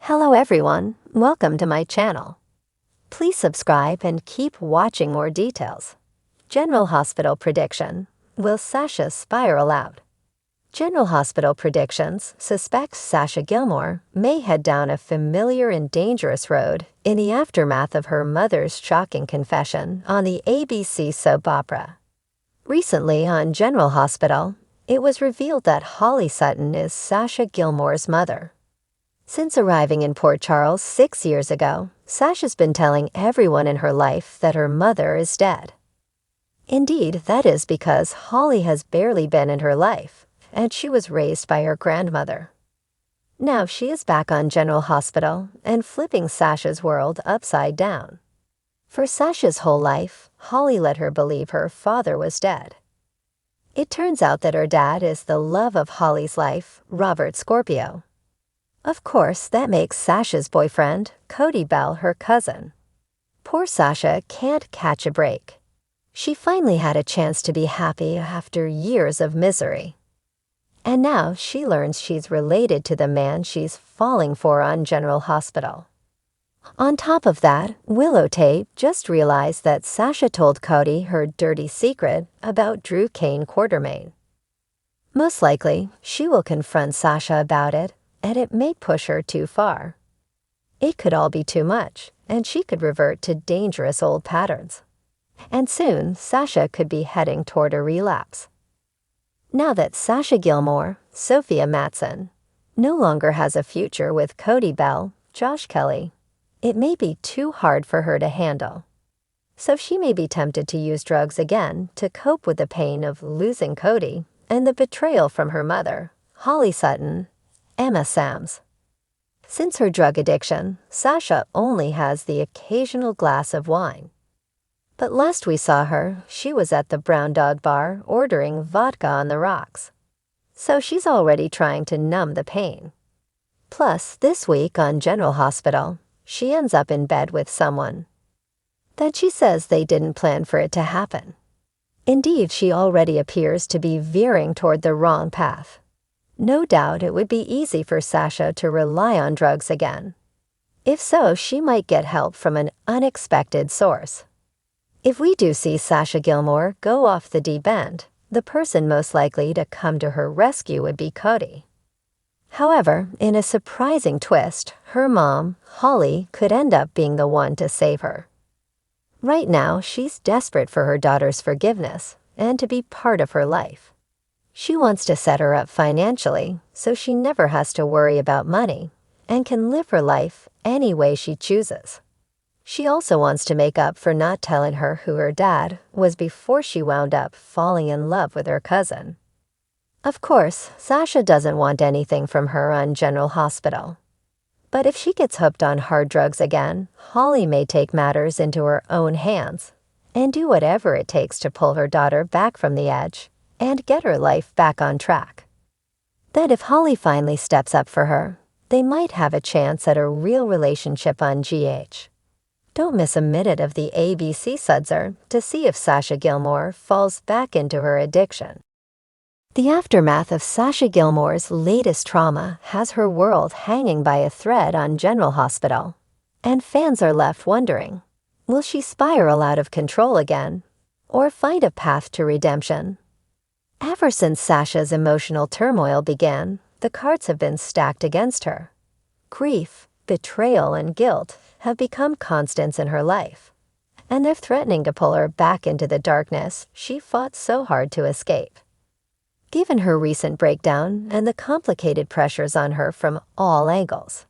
Hello everyone, welcome to my channel. Please subscribe and keep watching more details. General Hospital prediction: will Sasha spiral out? General Hospital predictions suspects Sasha Gilmore may head down a familiar and dangerous road in the aftermath of her mother's shocking confession on the ABC soap opera. Recently on General Hospital, it was revealed that Holly Sutton is Sasha Gilmore's mother. Since arriving in Port Charles 6 years ago, Sasha's been telling everyone in her life that her mother is dead. Indeed, that is because Holly has barely been in her life, and she was raised by her grandmother. Now she is back on General Hospital and flipping Sasha's world upside down. For Sasha's whole life, Holly let her believe her father was dead. It turns out that her dad is the love of Holly's life, Robert Scorpio. Of course, that makes Sasha's boyfriend, Cody Bell, her cousin. Poor Sasha can't catch a break. She finally had a chance to be happy after years of misery. And now she learns she's related to the man she's falling for on General Hospital. On top of that, Willow Tate just realized that Sasha told Cody her dirty secret about Drew Kane Quartermain. Most likely, she will confront Sasha about it, and it may push her too far. It could all be too much, and she could revert to dangerous old patterns. And soon, Sasha could be heading toward a relapse. Now that Sasha Gilmore, Sophia Matson, no longer has a future with Cody Bell, Josh Kelly, it may be too hard for her to handle. So she may be tempted to use drugs again to cope with the pain of losing Cody and the betrayal from her mother, Holly Sutton, Emma Sams. Since her drug addiction, Sasha only has the occasional glass of wine. But last we saw her, she was at the Brown Dog Bar ordering vodka on the rocks. So she's already trying to numb the pain. Plus, this week on General Hospital, she ends up in bed with someone. Then she says they didn't plan for it to happen. Indeed, she already appears to be veering toward the wrong path. No doubt it would be easy for Sasha to rely on drugs again. If so, she might get help from an unexpected source. If we do see Sasha Gilmore go off the deep end, the person most likely to come to her rescue would be Cody. However, in a surprising twist, her mom, Holly, could end up being the one to save her. Right now, she's desperate for her daughter's forgiveness and to be part of her life. She wants to set her up financially so she never has to worry about money and can live her life any way she chooses. She also wants to make up for not telling her who her dad was before she wound up falling in love with her cousin. Of course, Sasha doesn't want anything from her on General Hospital. But if she gets hooked on hard drugs again, Holly may take matters into her own hands and do whatever it takes to pull her daughter back from the edge and get her life back on track. Then if Holly finally steps up for her, they might have a chance at a real relationship on GH. Don't miss a minute of the ABC Sudzer to see if Sasha Gilmore falls back into her addiction. The aftermath of Sasha Gilmore's latest trauma has her world hanging by a thread on General Hospital, and fans are left wondering, will she spiral out of control again, or find a path to redemption? Ever since Sasha's emotional turmoil began, the cards have been stacked against her. Grief, betrayal, and guilt have become constants in her life, and they're threatening to pull her back into the darkness she fought so hard to escape. Given her recent breakdown and the complicated pressures on her from all angles,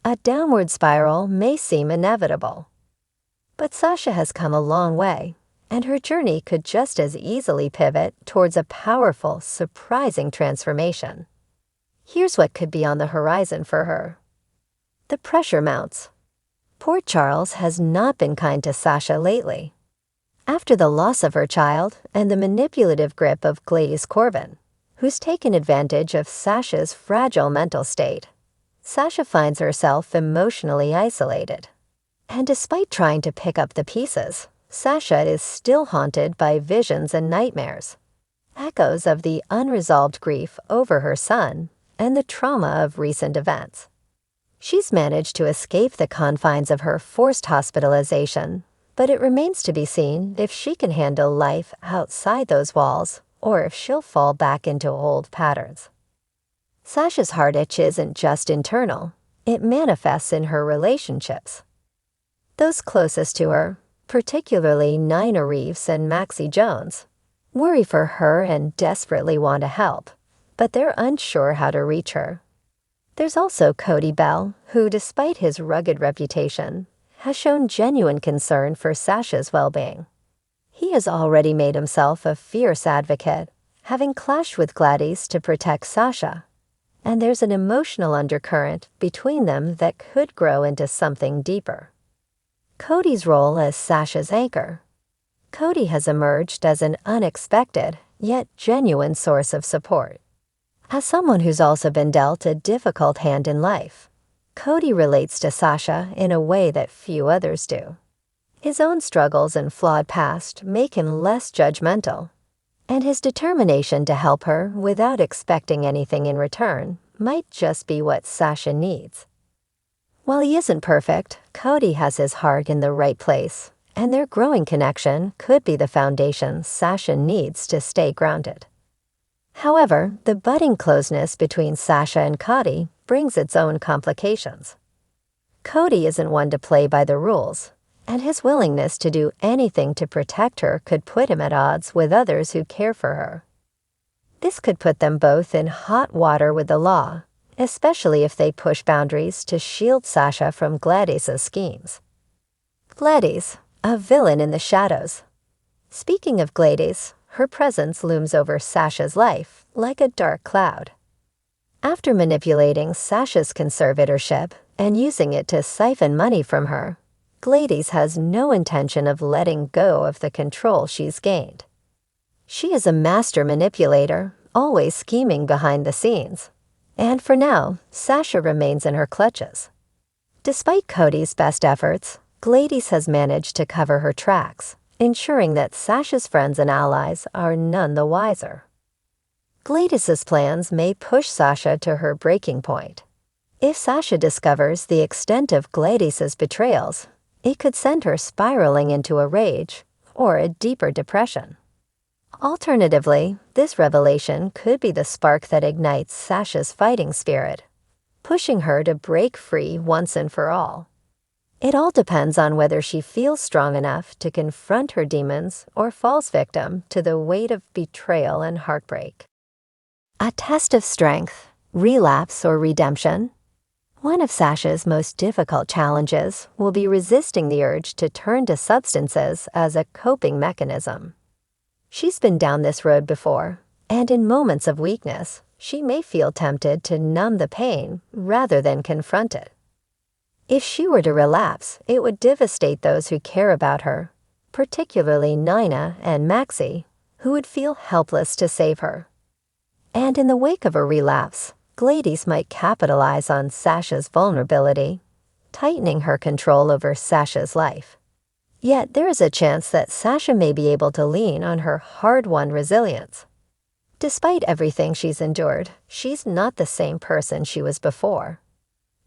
a downward spiral may seem inevitable. But Sasha has come a long way, and her journey could just as easily pivot towards a powerful, surprising transformation. Here's what could be on the horizon for her. The pressure mounts. Port Charles has not been kind to Sasha lately. After the loss of her child and the manipulative grip of Gladys Corbin, who's taken advantage of Sasha's fragile mental state, Sasha finds herself emotionally isolated. And despite trying to pick up the pieces, Sasha is still haunted by visions and nightmares, echoes of the unresolved grief over her son and the trauma of recent events. She's managed to escape the confines of her forced hospitalization, but it remains to be seen if she can handle life outside those walls or if she'll fall back into old patterns. Sasha's heart itch isn't just internal, it manifests in her relationships. Those closest to her, particularly Nina Reeves and Maxie Jones, worry for her and desperately want to help, but they're unsure how to reach her. There's also Cody Bell, who, despite his rugged reputation, has shown genuine concern for Sasha's well-being. He has already made himself a fierce advocate, having clashed with Gladys to protect Sasha, and there's an emotional undercurrent between them that could grow into something deeper. Cody's role as Sasha's anchor. Cody has emerged as an unexpected, yet genuine source of support. As someone who's also been dealt a difficult hand in life, Cody relates to Sasha in a way that few others do. His own struggles and flawed past make him less judgmental, and his determination to help her without expecting anything in return might just be what Sasha needs. While he isn't perfect, Cody has his heart in the right place, and their growing connection could be the foundation Sasha needs to stay grounded. However, the budding closeness between Sasha and Cody brings its own complications. Cody isn't one to play by the rules, and his willingness to do anything to protect her could put him at odds with others who care for her. This could put them both in hot water with the law, especially if they push boundaries to shield Sasha from Gladys's schemes. Gladys, a villain in the shadows. Speaking of Gladys, her presence looms over Sasha's life like a dark cloud. After manipulating Sasha's conservatorship and using it to siphon money from her, Gladys has no intention of letting go of the control she's gained. She is a master manipulator, always scheming behind the scenes, and for now, Sasha remains in her clutches. Despite Cody's best efforts, Gladys has managed to cover her tracks, ensuring that Sasha's friends and allies are none the wiser. Gladys's plans may push Sasha to her breaking point. If Sasha discovers the extent of Gladys's betrayals, it could send her spiraling into a rage or a deeper depression. Alternatively, this revelation could be the spark that ignites Sasha's fighting spirit, pushing her to break free once and for all. It all depends on whether she feels strong enough to confront her demons or falls victim to the weight of betrayal and heartbreak. A test of strength, relapse or redemption. One of Sasha's most difficult challenges will be resisting the urge to turn to substances as a coping mechanism. She's been down this road before, and in moments of weakness, she may feel tempted to numb the pain rather than confront it. If she were to relapse, it would devastate those who care about her, particularly Nina and Maxie, who would feel helpless to save her. And in the wake of a relapse, Gladys might capitalize on Sasha's vulnerability, tightening her control over Sasha's life. Yet there is a chance that Sasha may be able to lean on her hard-won resilience. Despite everything she's endured, she's not the same person she was before.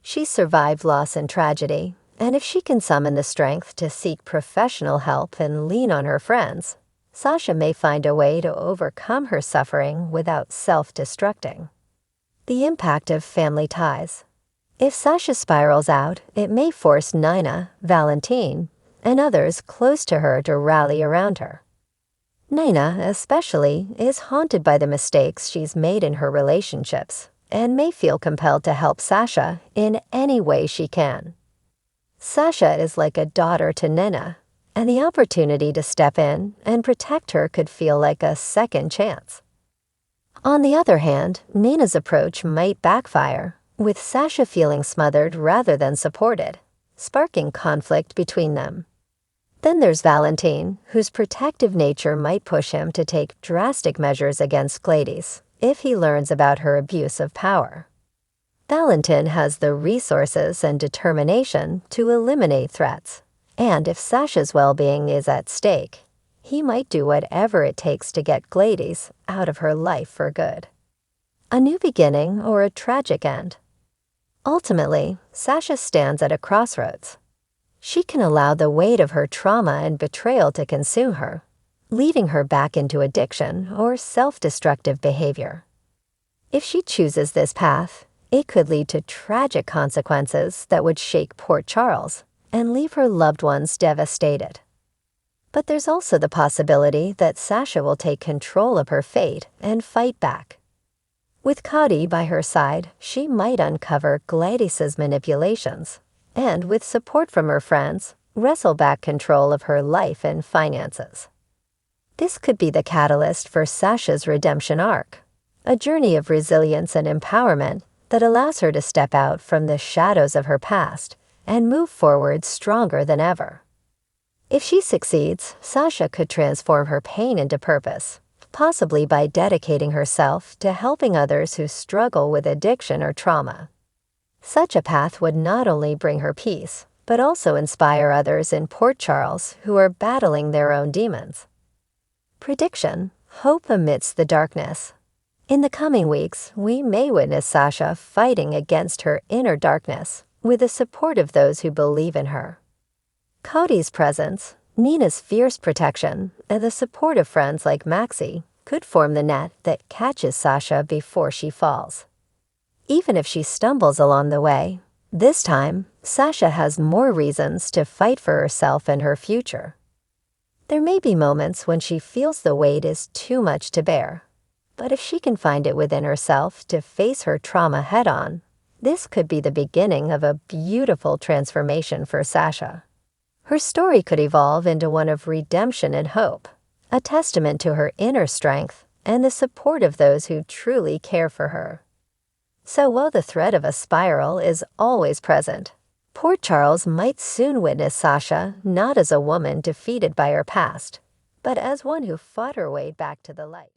She's survived loss and tragedy, and if she can summon the strength to seek professional help and lean on her friends, Sasha may find a way to overcome her suffering without self-destructing. The impact of family ties. If Sasha spirals out, it may force Nina, Valentine, and others close to her to rally around her. Nina, especially, is haunted by the mistakes she's made in her relationships and may feel compelled to help Sasha in any way she can. Sasha is like a daughter to Nina, and the opportunity to step in and protect her could feel like a second chance. On the other hand, Nina's approach might backfire, with Sasha feeling smothered rather than supported, sparking conflict between them. Then there's Valentine, whose protective nature might push him to take drastic measures against Gladys if he learns about her abuse of power. Valentine has the resources and determination to eliminate threats, and if Sasha's well-being is at stake, he might do whatever it takes to get Gladys out of her life for good. A new beginning or a tragic end. Ultimately, Sasha stands at a crossroads. She can allow the weight of her trauma and betrayal to consume her, leading her back into addiction or self-destructive behavior. If she chooses this path, it could lead to tragic consequences that would shake Port Charles and leave her loved ones devastated. But there's also the possibility that Sasha will take control of her fate and fight back. With Cody by her side, she might uncover Gladys's manipulations, and with support from her friends, wrestle back control of her life and finances. This could be the catalyst for Sasha's redemption arc, a journey of resilience and empowerment that allows her to step out from the shadows of her past and move forward stronger than ever. If she succeeds, Sasha could transform her pain into purpose, possibly by dedicating herself to helping others who struggle with addiction or trauma. Such a path would not only bring her peace, but also inspire others in Port Charles who are battling their own demons. Prediction: hope amidst the darkness. In the coming weeks, we may witness Sasha fighting against her inner darkness with the support of those who believe in her. Cody's presence, Nina's fierce protection, and the support of friends like Maxie could form the net that catches Sasha before she falls. Even if she stumbles along the way, this time, Sasha has more reasons to fight for herself and her future. There may be moments when she feels the weight is too much to bear, but if she can find it within herself to face her trauma head-on, this could be the beginning of a beautiful transformation for Sasha. Her story could evolve into one of redemption and hope, a testament to her inner strength and the support of those who truly care for her. So while the threat of a spiral is always present, Port Charles might soon witness Sasha not as a woman defeated by her past, but as one who fought her way back to the light.